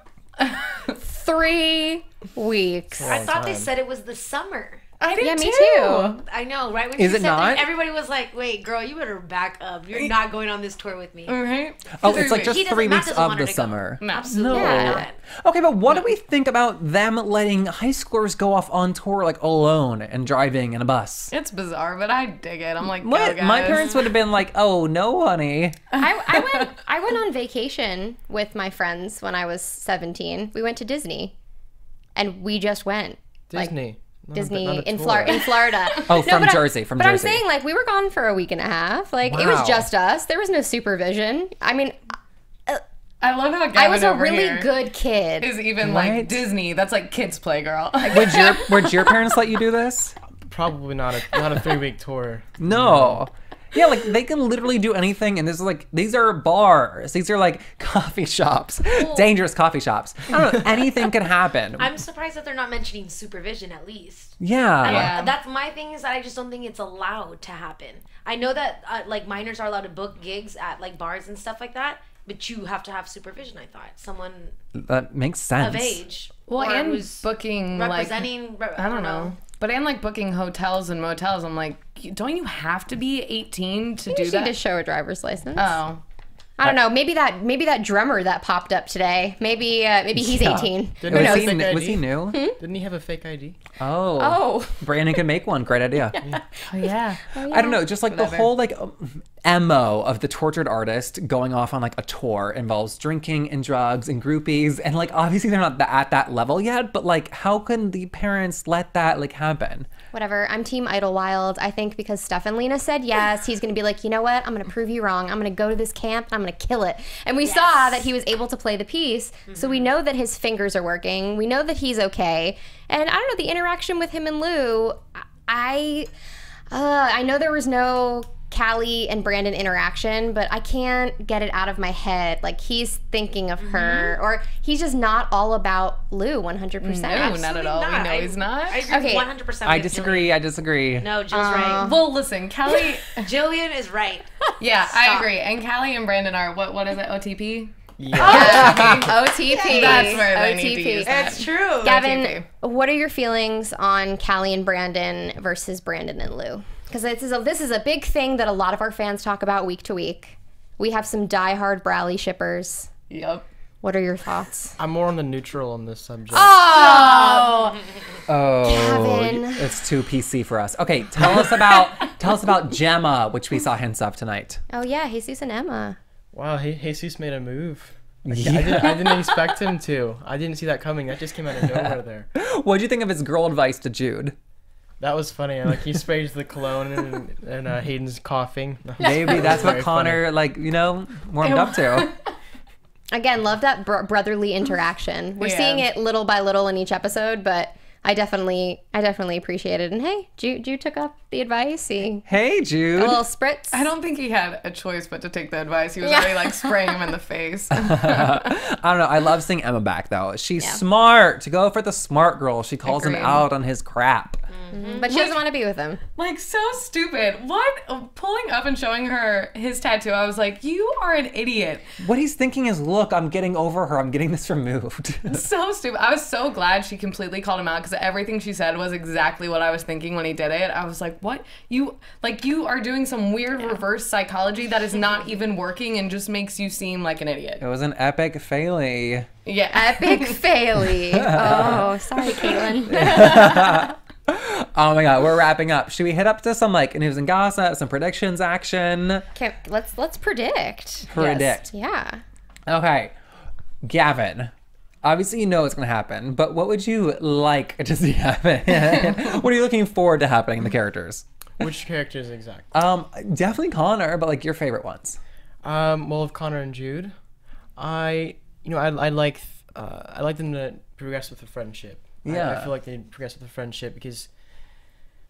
3 weeks. I thought they time. said it was the summer. I did Yeah, me too. too. I know, right? When Is she it said not? that, everybody was like, "Wait, girl, you better back up. You're not going on this tour with me." Right? Oh, 3 it's like weeks. just He doesn't- 3 Matt weeks doesn't of want her the to go. summer. No. Absolutely Yeah. not. Okay, but what do we think about them letting high schoolers go off on tour like alone and driving in a bus? It's bizarre, but I dig it. I'm like, go, What? My guys. parents would have been like, "Oh no, honey." I went on vacation with my friends when I was 17. We went to Disney, and we just went Disney. Disney Not a in tour. Florida. Oh, from but Jersey, from but Jersey. I'm saying, like, we were gone for a week and a half. Like, it Wow. was just us. There was no supervision. I mean, I love how Gavin I was a over really here good kid. is even Right? like Disney. That's like kids play, girl. Would your parents let you do this? Probably not a 3-week tour. No. Yeah, like they can literally do anything, and this is like these are bars. These are like coffee shops, dangerous coffee shops. I don't know. Anything can happen. I'm surprised that they're not mentioning supervision at least. Yeah. Yeah. That's my thing, is that I just don't think it's allowed to happen. I know that like minors are allowed to book gigs at like bars and stuff like that, but you have to have supervision. I thought someone That makes sense. of age, Well, or and who's booking like representing. I don't know. But and like booking hotels and motels, I'm like, don't you have to be 18 to do you that? need to show a driver's license. Oh, I don't know. Maybe that drummer that popped up today. Maybe he's Yeah. 18. Didn't Who he have knows? a fake Was ID? he new? Didn't he have a fake ID? Oh. Oh. Brandon can make one. Great idea. oh yeah. I don't know, just like the whole like MO of the tortured artist going off on like a tour involves drinking and drugs and groupies, and like obviously they're not at that level yet, but like how can the parents let that like happen? Whatever. I'm Team Idlewild. I think because Steph and Lena said yes, he's going to be like, you know what? I'm going to prove you wrong. I'm going to go to this camp and I'm going to kill it. And we saw that he was able to play the piece. So we know that his fingers are working. We know that he's okay. And I don't know, the interaction with him and Lou, I know there was no Callie and Brandon interaction, but I can't get it out of my head. Like, he's thinking of her, or he's just not all about Lou 100%. No, not at all. We know he's not. I agree Okay. 100%. I with disagree. I disagree. Jillian. No, Jill's right. Well, listen, Kelly. Jillian is right. Yeah, I agree. And Callie and Brandon are what is it? OTP. Yeah. OTP. That's where they need to OTP. use that. It's true. Gavin, what are your feelings on Callie and Brandon versus Brandon and Lou? Because this is a big thing that a lot of our fans talk about week to week. We have some diehard Bradley shippers. Yep. What are your thoughts? I'm more on the neutral on this subject. Oh, Oh, Gavin. it's too PC for us. Okay, tell us about Gemma, which we saw hints of tonight. oh yeah, Jesus and Emma. Wow, Jesus made a move. I didn't expect him to. I didn't see that coming. That just came out of nowhere there. What'd you think of his girl advice to Jude? That was funny. Like, he sprays the cologne and Hayden's coughing. Maybe that's what Very Connor warmed up to. Again, love that brotherly interaction. We're Yeah. seeing it little by little in each episode, but I definitely appreciate it. And hey, Jude took up the advice. He Hey, Jude. a little spritz. I don't think he had a choice but to take the advice. He was already like spraying him in the face. I don't know. I love seeing Emma back though. She's Yeah. smart. To go for the smart girl. She calls him Agreed. out on his crap. But she doesn't want to be with him. Like, so stupid. What? Pulling up and showing her his tattoo, I was like, you are an idiot. What he's thinking is, look, I'm getting over her. I'm getting this removed. So stupid. I was so glad she completely called him out because everything she said was exactly what I was thinking when he did it. I was like, what? You are doing some weird reverse psychology that is not even working and just makes you seem like an idiot. It was an epic faily. Yeah. Epic faily. Oh, sorry, Caitlin. Oh my god, we're wrapping up. Should we hit up to some news and gossip, some predictions action? Okay, let's predict. Predict. Yeah. Okay, Gavin. Obviously, you know what's going to happen, but what would you like to see happen? What are you looking forward to happening in the characters? Which characters exactly? Definitely Connor, but your favorite ones. Well, of Connor and Jude, I like them to progress with the friendship. Yeah. I feel like they progress with the friendship because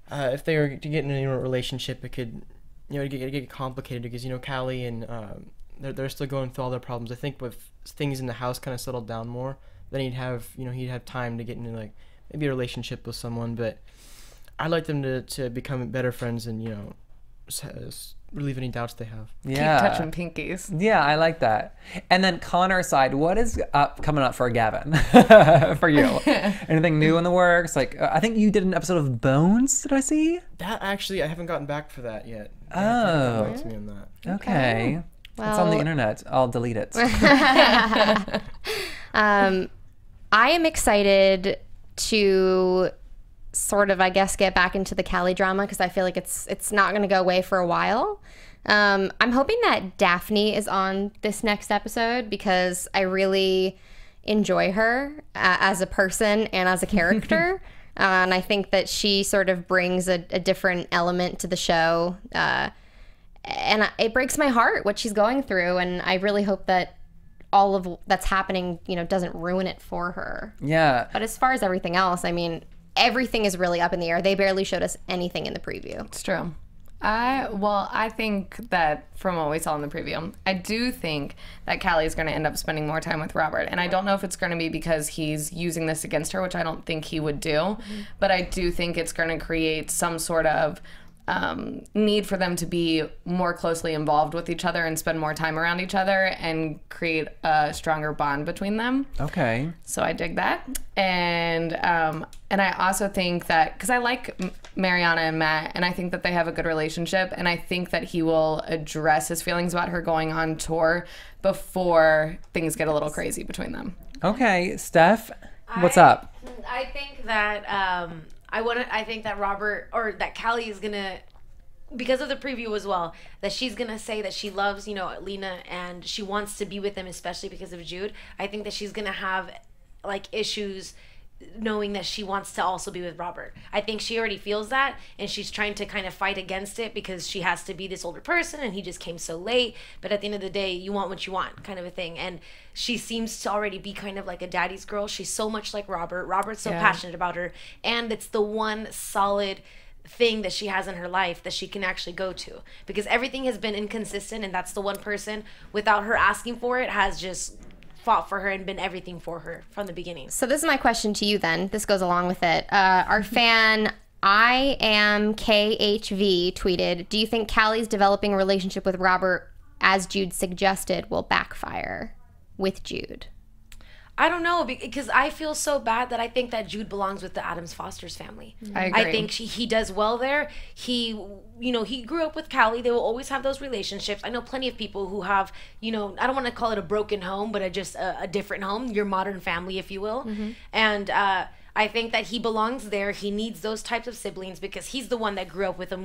if they were to get in a relationship, it could, get complicated because Callie and they're still going through all their problems. I think with things in the house kind of settled down more, then he'd have time to get into maybe a relationship with someone. But I'd like them to become better friends and relieve any doubts they have. Yeah. Keep touching pinkies. Yeah, I like that. And then Connor's side, what is coming up for Gavin? For you? Anything new in the works? Like, I think you did an episode of Bones, did I see? That actually, I haven't gotten back for that yet. Oh. Gotten back to me on that. Okay. It's on the Well- internet. I'll delete it. I am excited to sort of, I guess, get back into the Callie drama because I feel like it's not going to go away for a while. I'm hoping that Daphne is on this next episode because I really enjoy her as a person and as a character. And I think that she sort of brings a different element to the show. And it breaks my heart what she's going through. And I really hope that all of that's happening, doesn't ruin it for her. Yeah. But as far as everything else, I mean, everything is really up in the air. They barely showed us anything in the preview. It's true. I think that from what we saw in the preview, I do think that Callie is going to end up spending more time with Robert. And I don't know if it's going to be because he's using this against her, which I don't think he would do. But I do think it's going to create some sort of need for them to be more closely involved with each other and spend more time around each other and create a stronger bond between them. Okay. So I dig that. And I also think that, because I like Mariana and Matt, and I think that they have a good relationship, and I think that he will address his feelings about her going on tour before things get a little crazy between them. Okay. Steph, what's up? I think that I think that Robert or that Callie is gonna, because of the preview as well, that she's gonna say that she loves Lena and she wants to be with him, especially because of Jude. I think that she's gonna have like issues knowing that she wants to also be with Robert. I think she already feels that, and she's trying to kind of fight against it because she has to be this older person and he just came so late. But at the end of the day, you want what you want, kind of a thing. And she seems to already be kind of like a daddy's girl. She's so much like Robert. Robert's so passionate about her, and it's the one solid thing that she has in her life that she can actually go to, because everything has been inconsistent, and that's the one person without her asking for it has just fought for her and been everything for her from the beginning. So this is my question to you then. This goes along with it. Our fan I am KHV tweeted, do you think Callie's developing a relationship with Robert, as Jude suggested, will backfire with Jude? I don't know, because I feel so bad that I think that Jude belongs with the Adams Foster's family. I agree. I think he does well there. He grew up with Callie. They will always have those relationships. I know plenty of people who have, I don't want to call it a broken home, but just a different home, your modern family, if you will. Mm-hmm. And I think that he belongs there. He needs those types of siblings because he's the one that grew up with a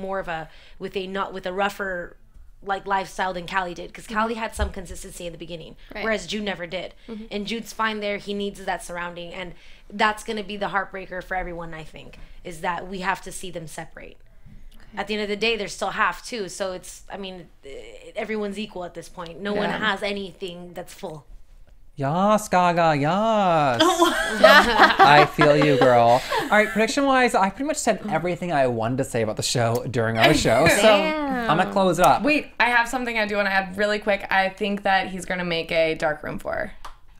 rougher like lifestyle than Callie did, because Callie had some consistency in the beginning, whereas Jude never did. Mm-hmm. And Jude's fine there. He needs that surrounding, and that's going to be the heartbreaker for everyone, I think, is that we have to see them separate. At the end of the day, they're still half too, so everyone's equal at this point. No one has anything that's full. Yas, Gaga, yas. I feel you, girl. All right, prediction-wise, I pretty much said everything I wanted to say about the show during our show, so I'm going to close it up. Wait, I have something I do want to add really quick. I think that he's going to make a dark room for her.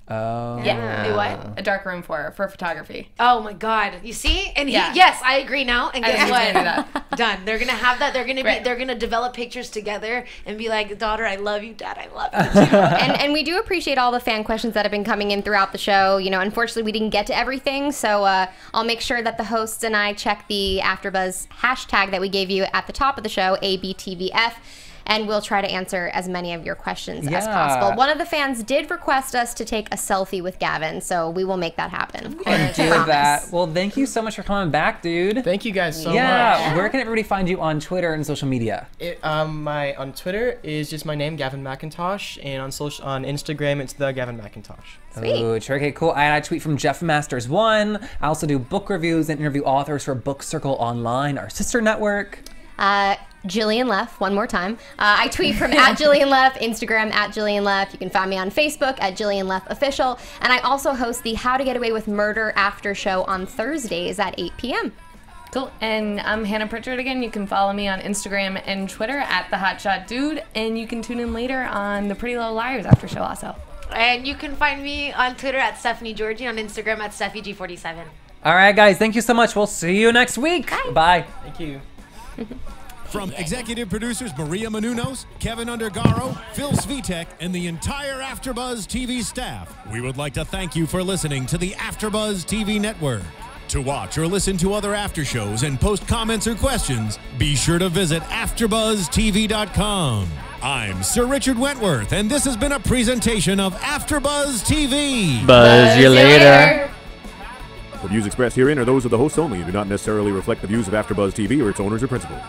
Oh. Yeah. Do what? A dark room for her, for photography. Oh my God! You see, and Yeah. yes, I agree now. And guess think he's what? gonna do that. Done. They're gonna have that. They're gonna Right. they're gonna develop pictures together and be like, daughter, I love you. Dad, I love you too. And we do appreciate all the fan questions that have been coming in throughout the show. Unfortunately, we didn't get to everything, so I'll make sure that the hosts and I check the AfterBuzz hashtag that we gave you at the top of the show, ABTVF. And we'll try to answer as many of your questions as possible. One of the fans did request us to take a selfie with Gavin, so we will make that happen. And do that. Well, thank you so much for coming back, dude. Thank you guys so much. Yeah, where can everybody find you on Twitter and social media? On Twitter is just my name, Gavin McIntosh, and on Instagram it's the Gavin McIntosh. Sweet. Ooh, okay, cool. And I tweet from Jeff Masters 1. I also do book reviews and interview authors for Book Circle Online, our sister network. Jillian Leff, one more time. I tweet from at Jillian Leff, Instagram at Jillian Leff. You can find me on Facebook at Jillian Leff Official. And I also host the How to Get Away with Murder after show on Thursdays at 8 p.m. Cool. And I'm Hannah Pritchard again. You can follow me on Instagram and Twitter at The Hotshot Dude. And you can tune in later on the Pretty Little Liars after show also. And you can find me on Twitter at Stephanie Georgie, on Instagram at SteffiG47. All right, guys, thank you so much. We'll see you next week. Bye. Thank you. From executive producers Maria Menounos, Kevin Undergaro, Phil Svitek, and the entire AfterBuzz TV staff, we would like to thank you for listening to the AfterBuzz TV network. To watch or listen to other after shows and post comments or questions, be sure to visit AfterBuzzTV.com. I'm Sir Richard Wentworth, and this has been a presentation of AfterBuzz TV. Buzz you later. The views expressed herein are those of the hosts only and do not necessarily reflect the views of AfterBuzz TV or its owners or principals.